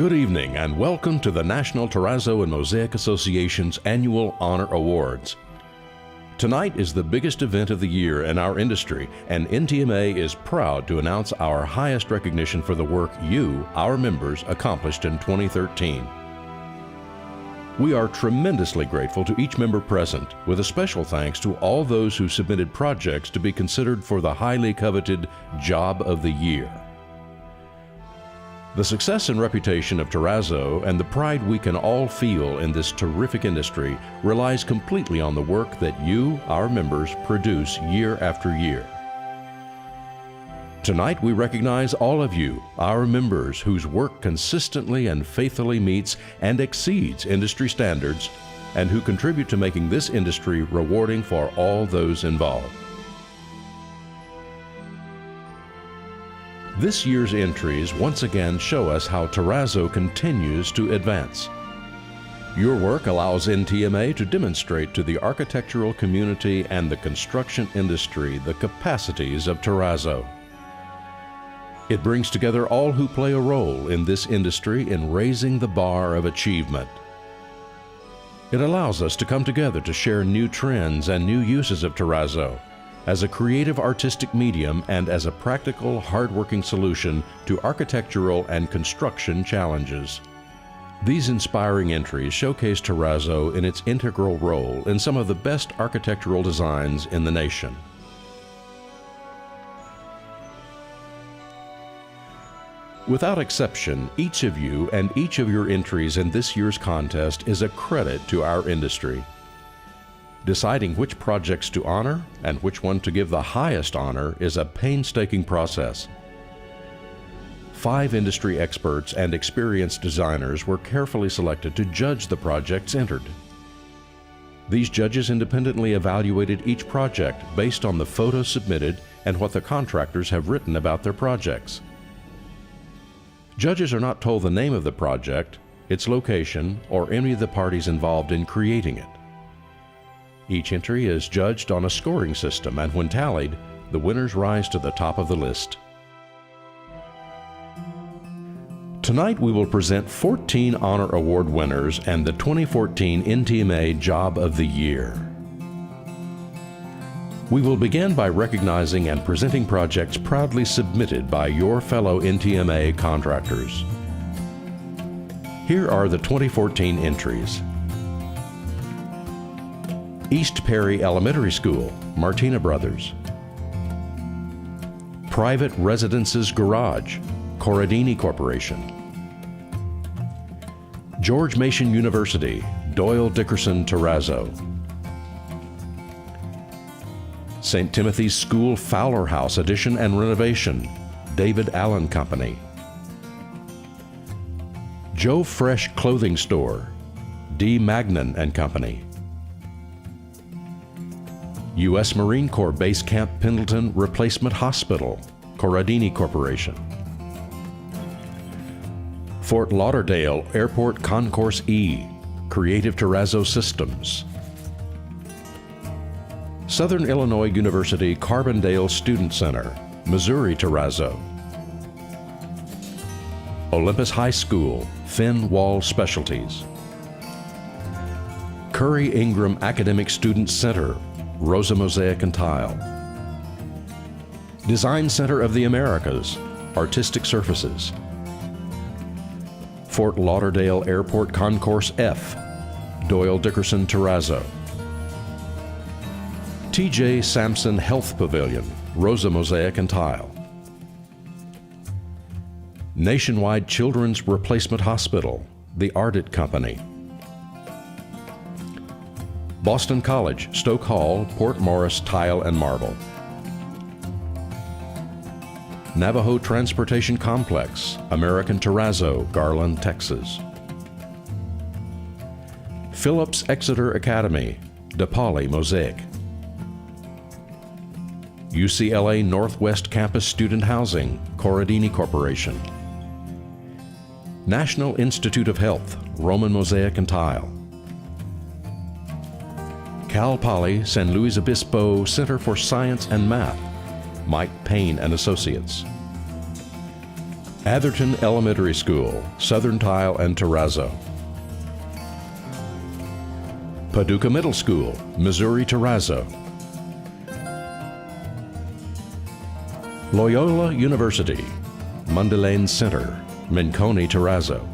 Good evening and welcome to the National Terrazzo and Mosaic Association's Annual Honor Awards. Tonight is the biggest event of the year in our industry, and NTMA is proud to announce our highest recognition for the work you, our members, accomplished in 2013. We are tremendously grateful to each member present, with a special thanks to all those who submitted projects to be considered for the highly coveted Job of the Year. The success and reputation of Terrazzo and the pride we can all feel in this terrific industry relies completely on the work that you, our members, produce year after year. Tonight we recognize all of you, our members, whose work consistently and faithfully meets and exceeds industry standards and who contribute to making this industry rewarding for all those involved. This year's entries once again show us how Terrazzo continues to advance. Your work allows NTMA to demonstrate to the architectural community and the construction industry the capacities of Terrazzo. It brings together all who play a role in this industry in raising the bar of achievement. It allows us to come together to share new trends and new uses of Terrazzo as a creative artistic medium and as a practical, hard-working solution to architectural and construction challenges. These inspiring entries showcase Terrazzo in its integral role in some of the best architectural designs in the nation. Without exception, each of you and each of your entries in this year's contest is a credit to our industry. Deciding which projects to honor and which one to give the highest honor is a painstaking process. 5 industry experts and experienced designers were carefully selected to judge the projects entered. These judges independently evaluated each project based on the photos submitted and what the contractors have written about their projects. Judges are not told the name of the project, its location, or any of the parties involved in creating it. Each entry is judged on a scoring system, and when tallied, the winners rise to the top of the list. Tonight we will present 14 Honor Award winners and the 2014 NTMA Job of the Year. We will begin by recognizing and presenting projects proudly submitted by your fellow NTMA contractors. Here are the 2014 entries. East Perry Elementary School, Martina Brothers. Private Residences Garage, CORRADINI Corporation. George Mason University, Doyle Dickerson Terrazzo. St. Timothy's School Fowler House Addition and Renovation, David Allen Company. Joe Fresh Clothing Store, D. Magnan and Company. U.S. Marine Corps Base Camp Pendleton Replacement Hospital, CORRADINI Corporation. Fort Lauderdale Airport Concourse E, Creative Terrazzo Systems. Southern Illinois University Carbondale Student Center, Missouri Terrazzo. Olympus High School, Finn Wall Specialties. Curry Ingram Academic Student Center, Rosa Mosaic and Tile. Design Center of the Americas, Artistic Surfaces. Fort Lauderdale Airport Concourse F, Doyle Dickerson Terrazzo. T.J. Sampson Health Pavilion, Rosa Mosaic and Tile. Nationwide Children's Replacement Hospital, the Ardit Company. Boston College, Stoke Hall, Port Morris Tile and Marble. Navajo Transportation Complex, American Terrazzo, Garland, Texas. Phillips Exeter Academy, DePauli Mosaic. UCLA Northwest Campus Student Housing, CORRADINI Corporation. National Institute of Health, Roman Mosaic and Tile. Cal Poly San Luis Obispo Center for Science and Math, Mike Payne and Associates. Atherton Elementary School, Southern Tile and Terrazzo. Paducah Middle School, Missouri Terrazzo. Loyola University, Mundelein Center, Minconi Terrazzo.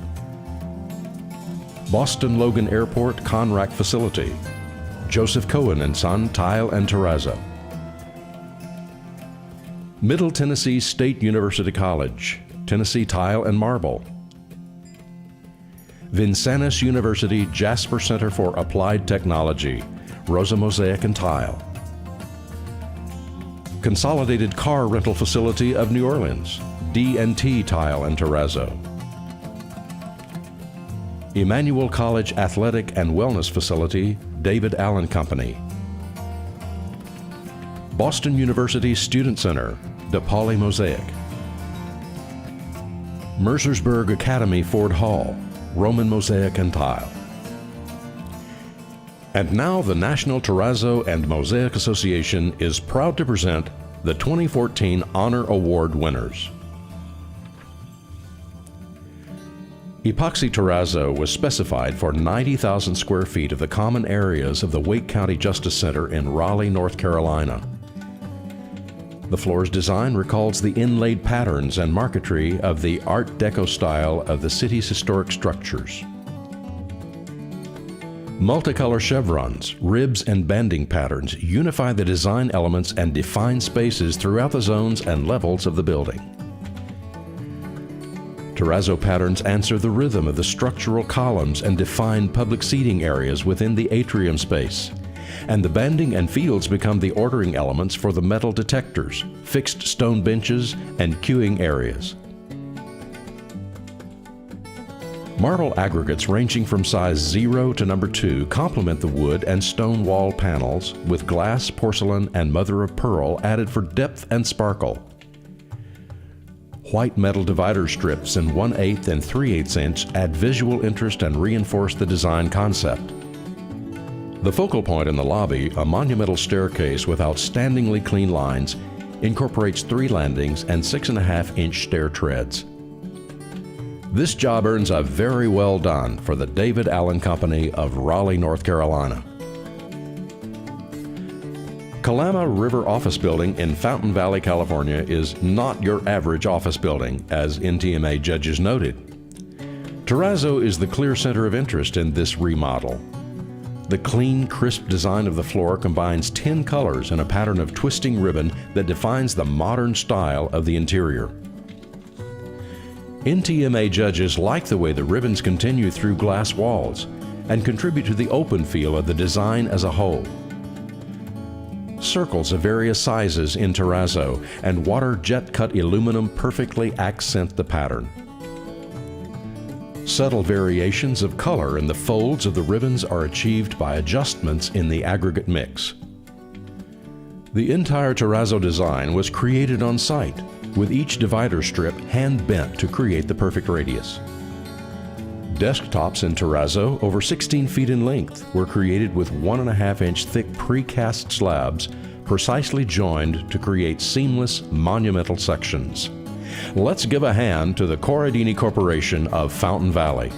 Boston Logan Airport Conrack Facility, Joseph Cohen & Son Tile and Terrazzo. Middle Tennessee State University College, Tennessee Tile and Marble. Vincennes University Jasper Center for Applied Technology, Rosa Mosaic and Tile. Consolidated Car Rental Facility of New Orleans, D&T Tile and Terrazzo. Emmanuel College Athletic and Wellness Facility, David Allen Company. Boston University Student Center, DePauli Mosaic. Mercersburg Academy Ford Hall, Roman Mosaic and Tile. And now the National Terrazzo and Mosaic Association is proud to present the 2014 Honor Award winners. Epoxy terrazzo was specified for 90,000 square feet of the common areas of the Wake County Justice Center in Raleigh, North Carolina. The floor's design recalls the inlaid patterns and marquetry of the Art Deco style of the city's historic structures. Multicolor chevrons, ribs, and banding patterns unify the design elements and define spaces throughout the zones and levels of the building. Terrazzo patterns answer the rhythm of the structural columns and define public seating areas within the atrium space. And the banding and fields become the ordering elements for the metal detectors, fixed stone benches, and queuing areas. Marble aggregates ranging from size 0 to number 2 complement the wood and stone wall panels with glass, porcelain, and mother of pearl added for depth and sparkle. White metal divider strips in 1/8 and 3/8 inch add visual interest and reinforce the design concept. The focal point in the lobby, a monumental staircase with outstandingly clean lines, incorporates 3 landings and 6.5-inch stair treads. This job earns a very well done for the David Allen Company of Raleigh, North Carolina. Kalama River Office Building in Fountain Valley, California is not your average office building, as NTMA judges noted. Terrazzo is the clear center of interest in this remodel. The clean, crisp design of the floor combines 10 colors in a pattern of twisting ribbon that defines the modern style of the interior. NTMA judges like the way the ribbons continue through glass walls and contribute to the open feel of the design as a whole. Circles of various sizes in terrazzo and water jet cut aluminum perfectly accent the pattern. Subtle variations of color in the folds of the ribbons are achieved by adjustments in the aggregate mix. The entire terrazzo design was created on site, with each divider strip hand-bent to create the perfect radius. Desktops in terrazzo, over 16 feet in length, were created with 1.5-inch thick precast slabs precisely joined to create seamless, monumental sections. Let's give a hand to the CORRADINI Corporation of Fountain Valley.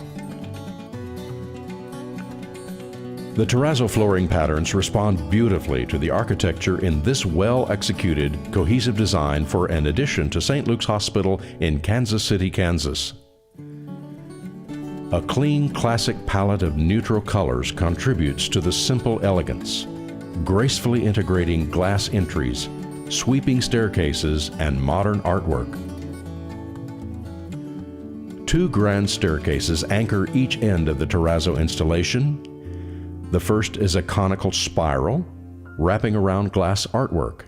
The terrazzo flooring patterns respond beautifully to the architecture in this well-executed, cohesive design for an addition to St. Luke's Hospital in Kansas City, Kansas. A clean, classic palette of neutral colors contributes to the simple elegance, gracefully integrating glass entries, sweeping staircases, and modern artwork. 2 grand staircases anchor each end of the terrazzo installation. The first is a conical spiral, wrapping around glass artwork.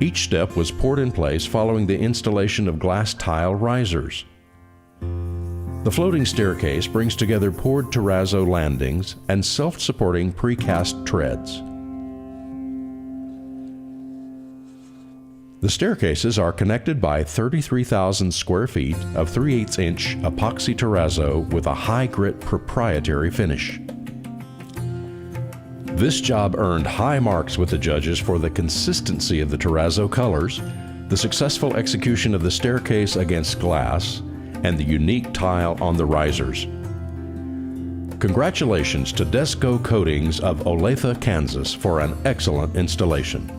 Each step was poured in place following the installation of glass tile risers. The floating staircase brings together poured terrazzo landings and self-supporting precast treads. The staircases are connected by 33,000 square feet of 3/8-inch epoxy terrazzo with a high-grit proprietary finish. This job earned high marks with the judges for the consistency of the terrazzo colors, the successful execution of the staircase against glass, and the unique tile on the risers. Congratulations to DESCO Coatings of Olathe, Kansas for an excellent installation.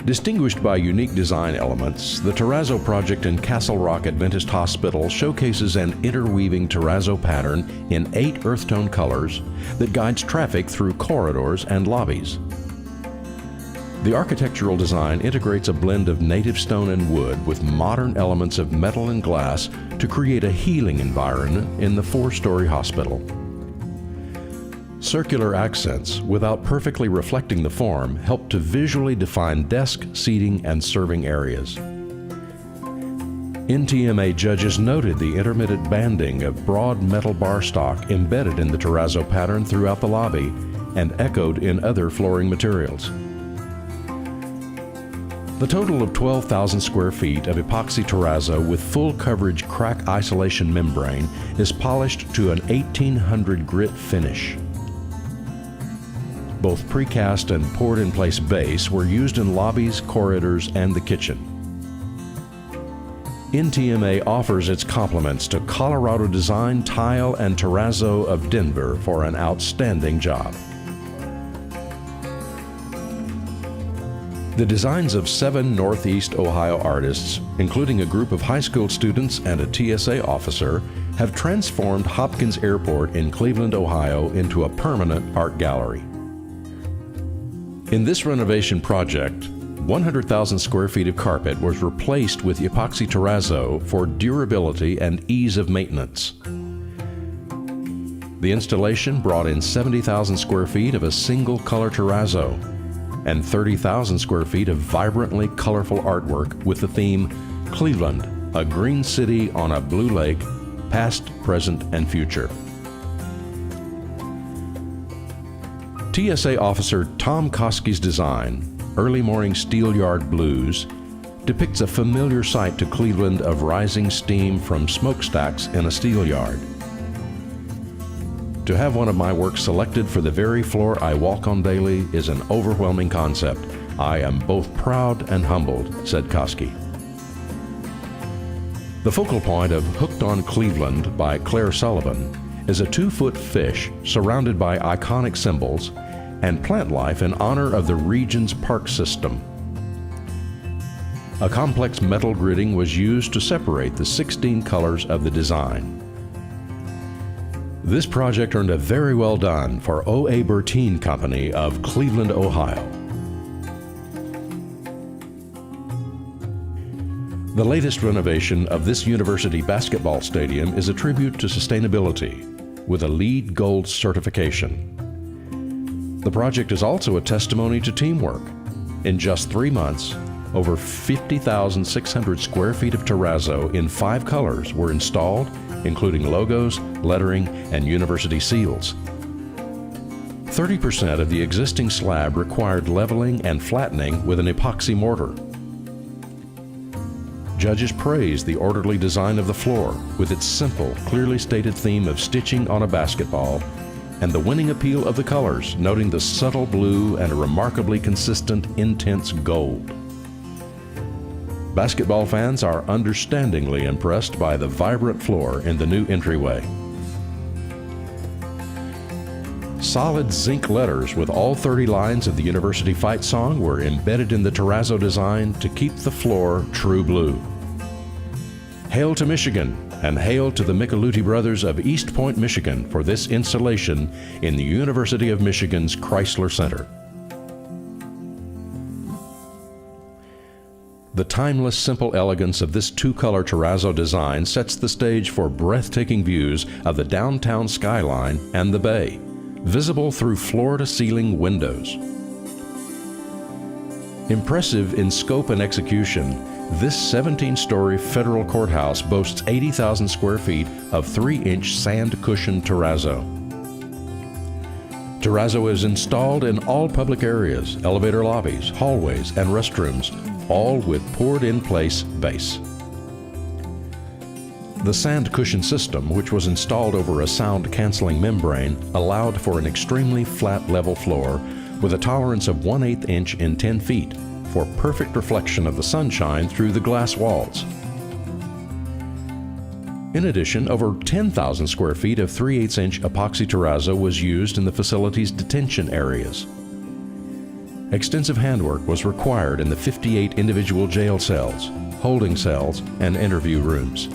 Distinguished by unique design elements, the Terrazzo project in Castle Rock Adventist Hospital showcases an interweaving terrazzo pattern in 8 earth tone colors that guides traffic through corridors and lobbies. The architectural design integrates a blend of native stone and wood with modern elements of metal and glass to create a healing environment in the 4-story hospital. Circular accents, without perfectly reflecting the form, help to visually define desk, seating, and serving areas. NTMA judges noted the intermittent banding of broad metal bar stock embedded in the terrazzo pattern throughout the lobby and echoed in other flooring materials. The total of 12,000 square feet of epoxy terrazzo with full coverage crack isolation membrane is polished to an 1800 grit finish. Both precast and poured-in-place base were used in lobbies, corridors, and the kitchen. NTMA offers its compliments to Colorado Design, Tile, and Terrazzo of Denver for an outstanding job. The designs of 7 Northeast Ohio artists, including a group of high school students and a TSA officer, have transformed Hopkins Airport in Cleveland, Ohio into a permanent art gallery. In this renovation project, 100,000 square feet of carpet was replaced with epoxy terrazzo for durability and ease of maintenance. The installation brought in 70,000 square feet of a single color terrazzo and 30,000 square feet of vibrantly colorful artwork with the theme Cleveland, a green city on a blue lake, past, present, and future. TSA officer Tom Koski's design, Early Morning Steelyard Blues, depicts a familiar sight to Cleveland of rising steam from smokestacks in a steel yard. To have one of my works selected for the very floor I walk on daily is an overwhelming concept. I am both proud and humbled, said Koski. The focal point of Hooked on Cleveland by Claire Sullivan is a 2-foot fish surrounded by iconic symbols and plant life in honor of the region's park system. A complex metal gridding was used to separate the 16 colors of the design. This project earned a very well done for O.A. Bertin Company of Cleveland, Ohio. The latest renovation of this university basketball stadium is a tribute to sustainability with a LEED Gold certification. The project is also a testimony to teamwork. In just 3 months, over 50,600 square feet of terrazzo in 5 colors were installed, including logos, lettering, and university seals. 30% of the existing slab required leveling and flattening with an epoxy mortar. Judges praised the orderly design of the floor with its simple, clearly stated theme of stitching on a basketball and the winning appeal of the colors, noting the subtle blue and a remarkably consistent, intense gold. Basketball fans are understandingly impressed by the vibrant floor in the new entryway. Solid zinc letters with all 30 lines of the University Fight Song were embedded in the terrazzo design to keep the floor true blue. Hail to Michigan, and hail to the Micheluti brothers of East Point, Michigan for this installation in the University of Michigan's Crisler Center. The timeless, simple elegance of this 2-color terrazzo design sets the stage for breathtaking views of the downtown skyline and the bay, visible through floor-to-ceiling windows. Impressive in scope and execution, this 17-story federal courthouse boasts 80,000 square feet of 3-inch sand-cushioned terrazzo. Terrazzo is installed in all public areas, elevator lobbies, hallways, and restrooms, all with poured-in-place base. The sand cushion system, which was installed over a sound-canceling membrane, allowed for an extremely flat level floor with a tolerance of 1/8 inch in 10 feet for perfect reflection of the sunshine through the glass walls. In addition, over 10,000 square feet of 3/8 inch epoxy terrazzo was used in the facility's detention areas. Extensive handwork was required in the 58 individual jail cells, holding cells, and interview rooms.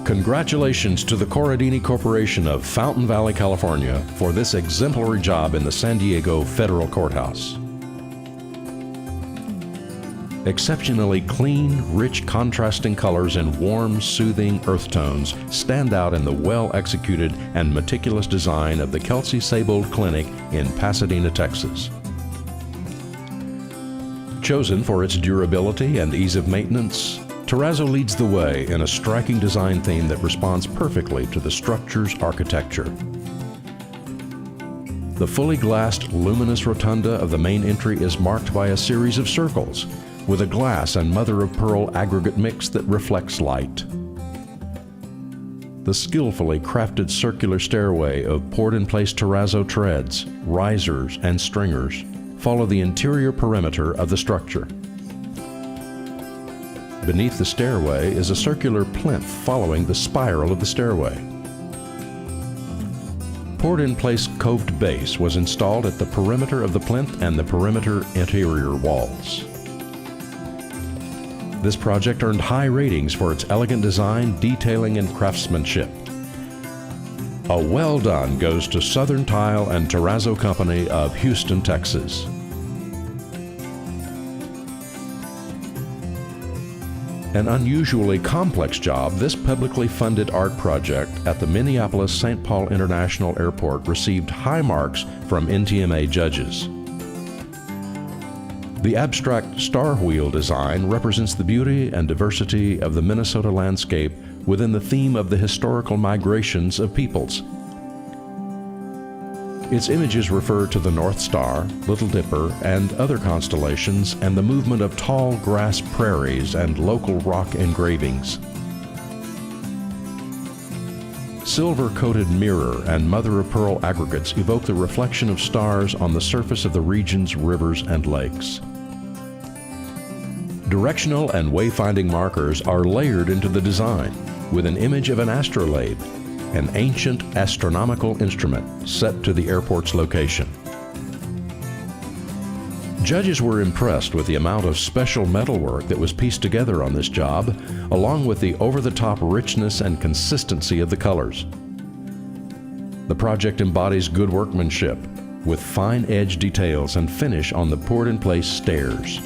Congratulations to the CORRADINI Corporation of Fountain Valley, California for this exemplary job in the San Diego Federal Courthouse. Exceptionally clean, rich contrasting colors and warm, soothing earth tones stand out in the well-executed and meticulous design of the Kelsey Seybold Clinic in Pasadena, Texas. Chosen for its durability and ease of maintenance, Terrazzo leads the way in a striking design theme that responds perfectly to the structure's architecture. The fully glassed, luminous rotunda of the main entry is marked by a series of circles, with a glass and mother-of-pearl aggregate mix that reflects light. The skillfully crafted circular stairway of poured-in-place terrazzo treads, risers, and stringers follow the interior perimeter of the structure. Beneath the stairway is a circular plinth following the spiral of the stairway. Poured-in-place coved base was installed at the perimeter of the plinth and the perimeter interior walls. This project earned high ratings for its elegant design, detailing, and craftsmanship. A well done goes to Southern Tile and Terrazzo Company of Houston, Texas. An unusually complex job, this publicly funded art project at the Minneapolis-St. Paul International Airport received high marks from NTMA judges. The abstract star wheel design represents the beauty and diversity of the Minnesota landscape within the theme of the historical migrations of peoples. Its images refer to the North Star, Little Dipper, and other constellations, and the movement of tall grass prairies and local rock engravings. Silver-coated mirror and mother-of-pearl aggregates evoke the reflection of stars on the surface of the region's rivers and lakes. Directional and wayfinding markers are layered into the design with an image of an astrolabe, an ancient astronomical instrument set to the airport's location. Judges were impressed with the amount of special metalwork that was pieced together on this job, along with the over-the-top richness and consistency of the colors. The project embodies good workmanship, with fine edge details and finish on the poured-in-place stairs.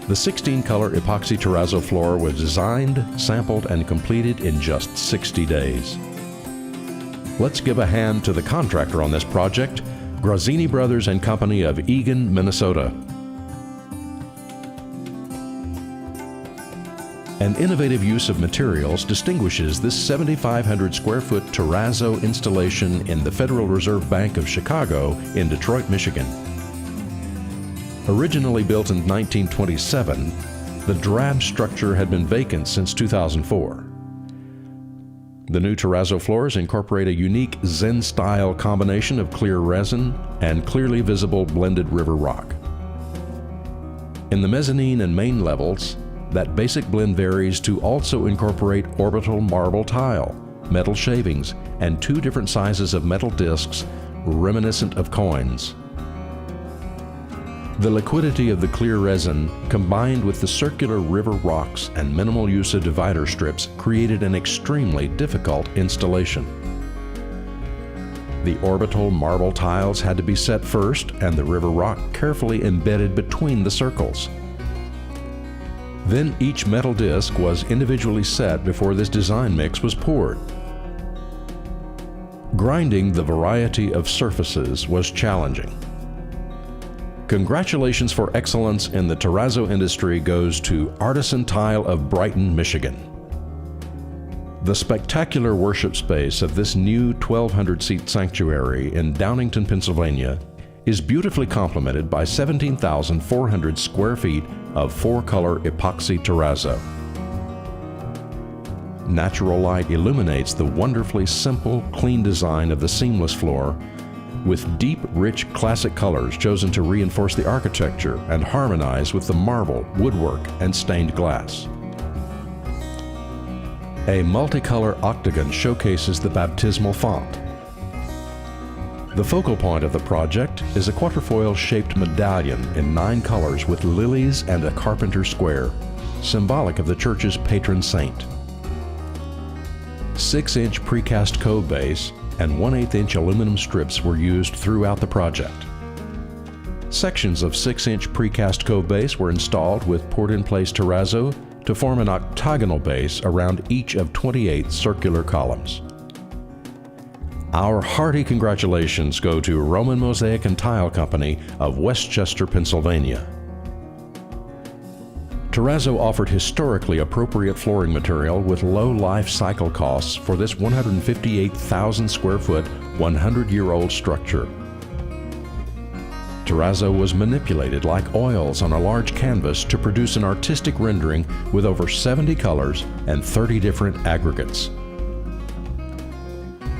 The 16-color epoxy terrazzo floor was designed, sampled, and completed in just 60 days. Let's give a hand to the contractor on this project, Grazzini Brothers and Company of Eagan, Minnesota. An innovative use of materials distinguishes this 7,500 square foot terrazzo installation in the Federal Reserve Bank of Chicago in Detroit, Michigan. Originally built in 1927, the drab structure had been vacant since 2004. The new terrazzo floors incorporate a unique Zen-style combination of clear resin and clearly visible blended river rock. In the mezzanine and main levels, that basic blend varies to also incorporate orbital marble tile, metal shavings, and 2 different sizes of metal discs reminiscent of coins. The liquidity of the clear resin, combined with the circular river rocks and minimal use of divider strips, created an extremely difficult installation. The orbital marble tiles had to be set first, and the river rock carefully embedded between the circles. Then each metal disc was individually set before this design mix was poured. Grinding the variety of surfaces was challenging. Congratulations for excellence in the terrazzo industry goes to Artisan Tile of Brighton, Michigan. The spectacular worship space of this new 1,200-seat sanctuary in Downington, Pennsylvania is beautifully complemented by 17,400 square feet of 4-color epoxy terrazzo. Natural light illuminates the wonderfully simple, clean design of the seamless floor, with deep, rich classic colors chosen to reinforce the architecture and harmonize with the marble, woodwork, and stained glass. A multicolor octagon showcases the baptismal font. The focal point of the project is a quatrefoil-shaped medallion in 9 colors with lilies and a carpenter's square, symbolic of the church's patron saint. 6-inch precast cove base and 1/8-inch aluminum strips were used throughout the project. Sections of 6-inch precast cove base were installed with poured-in-place terrazzo to form an octagonal base around each of 28 circular columns. Our hearty congratulations go to Roman Mosaic and Tile Company of Westchester, Pennsylvania. Terrazzo offered historically appropriate flooring material with low life cycle costs for this 158,000 square foot, 100-year-old structure. Terrazzo was manipulated like oils on a large canvas to produce an artistic rendering with over 70 colors and 30 different aggregates.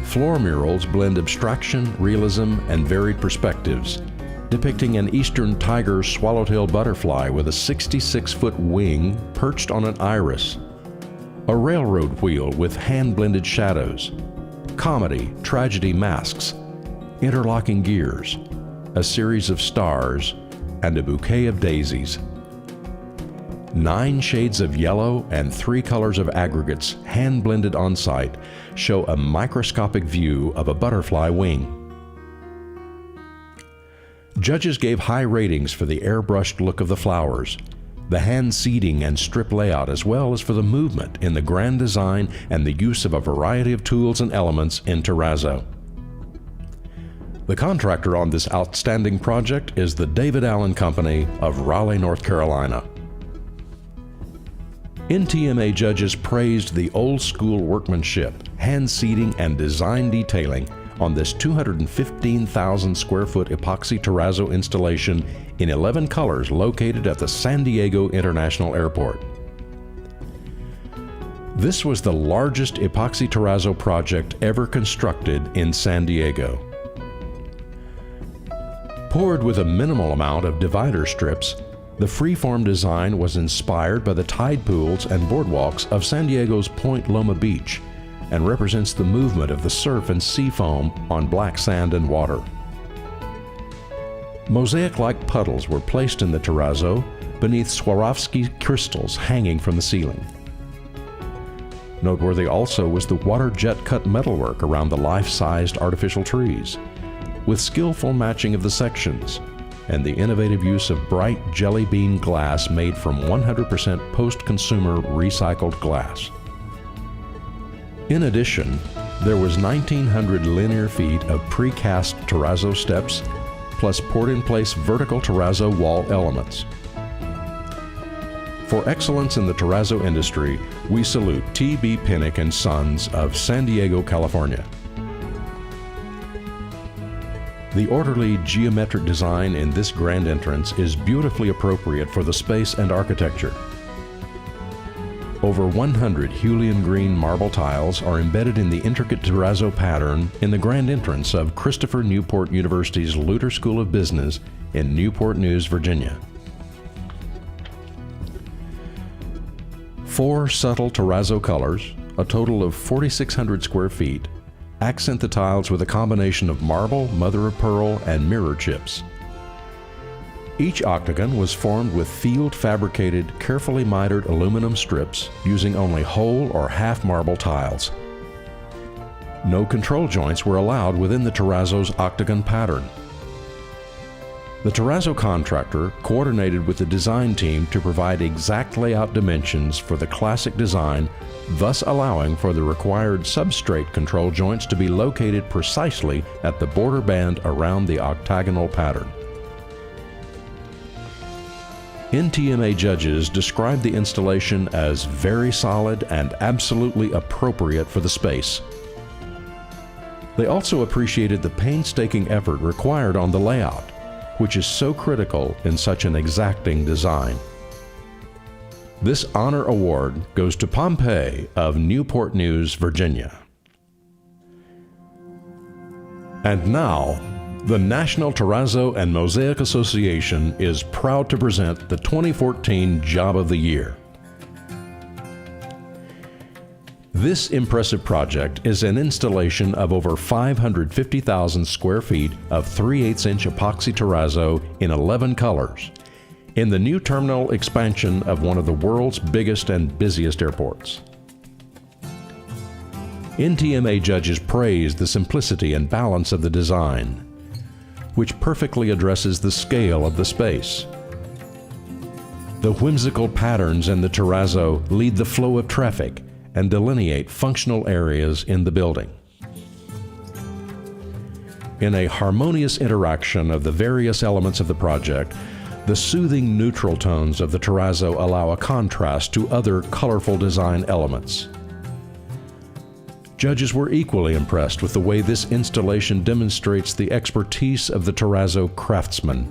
Floor murals blend abstraction, realism, and varied perspectives, depicting an eastern tiger swallowtail butterfly with a 66-foot wing perched on an iris, a railroad wheel with hand-blended shadows, comedy, tragedy masks, interlocking gears, a series of stars, and a bouquet of daisies. 9 shades of yellow and 3 colors of aggregates, hand-blended on site, show a microscopic view of a butterfly wing. Judges gave high ratings for the airbrushed look of the flowers, the hand seeding and strip layout, as well as for the movement in the grand design and the use of a variety of tools and elements in terrazzo. The contractor on this outstanding project is the David Allen Company of Raleigh, North Carolina. NTMA judges praised the old-school workmanship, hand seeding, and design detailing on this 215,000 square foot epoxy terrazzo installation in 11 colors located at the San Diego International Airport. This was the largest epoxy terrazzo project ever constructed in San Diego. Poured with a minimal amount of divider strips, the freeform design was inspired by the tide pools and boardwalks of San Diego's Point Loma Beach and represents the movement of the surf and sea foam on black sand and water. Mosaic-like puddles were placed in the terrazzo beneath Swarovski crystals hanging from the ceiling. Noteworthy also was the water jet-cut metalwork around the life-sized artificial trees, with skillful matching of the sections and the innovative use of bright jelly bean glass made from 100% post-consumer recycled glass. In addition, there was 1,900 linear feet of precast terrazzo steps, plus poured-in-place vertical terrazzo wall elements. For excellence in the terrazzo industry, we salute T.B. Penick and Sons of San Diego, California. The orderly geometric design in this grand entrance is beautifully appropriate for the space and architecture. Over 100 Julian green marble tiles are embedded in the intricate terrazzo pattern in the grand entrance of Christopher Newport University's Luter School of Business in Newport News, Virginia. 4 subtle terrazzo colors, a total of 4,600 square feet, accent the tiles with a combination of marble, mother-of-pearl, and mirror chips. Each octagon was formed with field-fabricated, carefully mitered aluminum strips using only whole or half marble tiles. No control joints were allowed within the terrazzo's octagon pattern. The terrazzo contractor coordinated with the design team to provide exact layout dimensions for the classic design, thus allowing for the required substrate control joints to be located precisely at the border band around the octagonal pattern. NTMA judges described the installation as very solid and absolutely appropriate for the space. They also appreciated the painstaking effort required on the layout, which is so critical in such an exacting design. This honor award goes to Pompei of Newport News, Virginia. And now, The National Terrazzo and Mosaic Association is proud to present the 2014 Job of the Year. This impressive project is an installation of over 550,000 square feet of 3/8-inch epoxy terrazzo in 11 colors in the new terminal expansion of one of the world's biggest and busiest airports. NTMA judges praised the simplicity and balance of the design, which perfectly addresses the scale of the space. The whimsical patterns in the terrazzo lead the flow of traffic and delineate functional areas in the building. In a harmonious interaction of the various elements of the project, the soothing neutral tones of the terrazzo allow a contrast to other colorful design elements. Judges were equally impressed with the way this installation demonstrates the expertise of the terrazzo craftsman.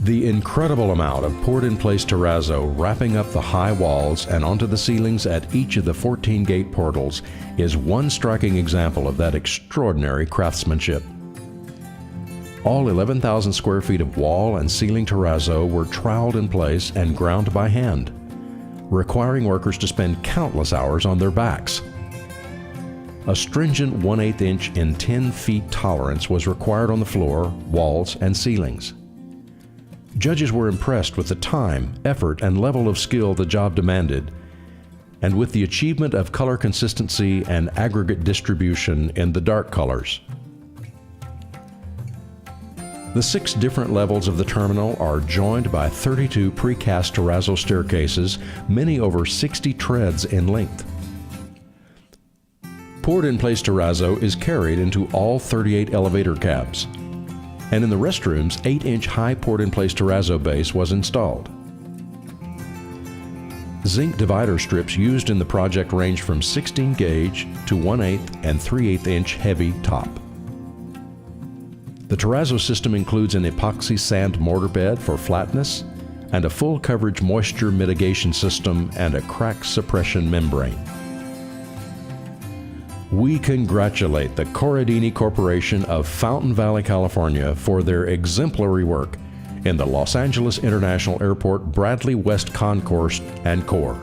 The incredible amount of poured-in-place terrazzo wrapping up the high walls and onto the ceilings at each of the 14 gate portals is one striking example of that extraordinary craftsmanship. All 11,000 square feet of wall and ceiling terrazzo were troweled in place and ground by hand, requiring workers to spend countless hours on their backs. A stringent 1/8 inch in 10 feet tolerance was required on the floor, walls, and ceilings. Judges were impressed with the time, effort, and level of skill the job demanded, and with the achievement of color consistency and aggregate distribution in the dark colors. The 6 different levels of the terminal are joined by 32 precast terrazzo staircases, many over 60 treads in length. Poured-in-place terrazzo is carried into all 38 elevator cabs, and in the restrooms, 8-inch high poured-in-place terrazzo base was installed. Zinc divider strips used in the project range from 16 gauge to 1/8 and 3/8 inch heavy top. The terrazzo system includes an epoxy sand mortar bed for flatness and a full coverage moisture mitigation system and a crack suppression membrane. We congratulate the CORRADINI Corporation of Fountain Valley, California for their exemplary work in the Los Angeles International Airport Bradley West Concourse and Corp.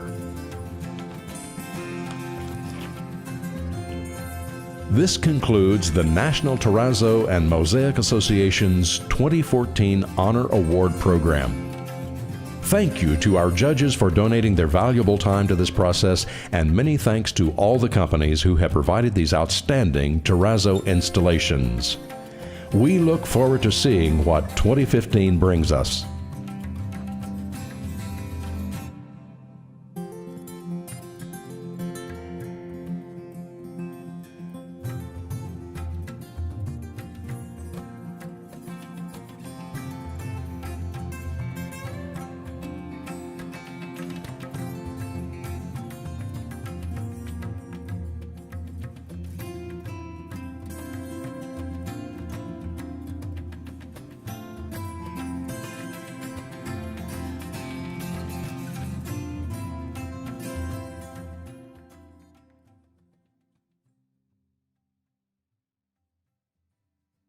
This concludes the National Terrazzo and Mosaic Association's 2014 Honor Award Program. Thank you to our judges for donating their valuable time to this process, and many thanks to all the companies who have provided these outstanding terrazzo installations. We look forward to seeing what 2015 brings us.